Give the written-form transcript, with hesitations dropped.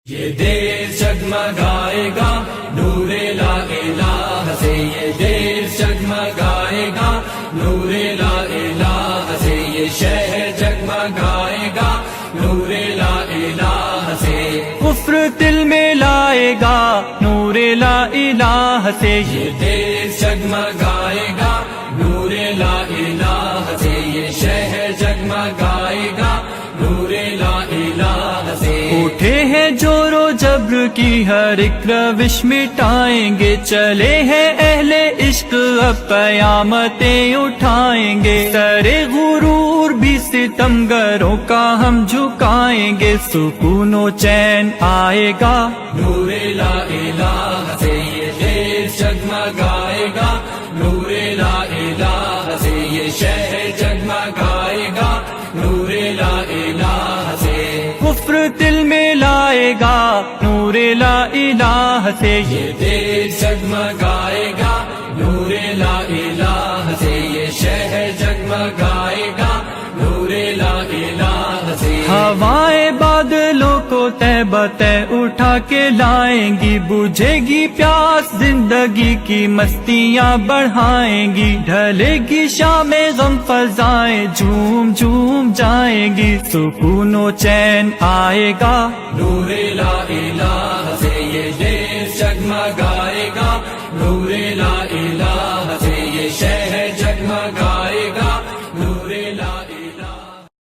یہ دیر جگمگائے گا نور لا الہ سے، یہ دیر جگمگائے گا نور لا الہ سے، یہ شہر جگمگائے گا نور لا الہ سے، کفر دل میں لائے گا نور لا الہ سے، یہ دیر جگمگائے گا نور لا الہ سے، یہ شہر جگمگائے گا نور لا الہ سے، اٹھے ہیں جور و جبر کی ہر ایک روش مٹائیں گے، چلے ہیں اہل عشق اب قیامتیں اٹھائیں گے، سر غرور بھی ستمگروں کا ہم جھکائیں گے، سکون و چین آئے گا نور لا الہ سے، یہ دیر جگمگائے گا نور لا الہ سے، یہ شہر جگمگائے گا نور لا الہ سے، کفر دل میں لائے گا نور لا الہ سے، یہ دیر جگمگائے گا نور لا الہ سے، یہ شہر جگمگائے گا نور لا الہ سے، ہوائیں بادلوں کو تہ بتہ اٹھا کے لائیں گی، بجھے گی پیاس زندگی کی مستیاں بڑھائیں گی، ڈھلے گی شام غم فضائیں جھوم جھوم جائیں گی، سکون و چین آئے گا نور لا الہ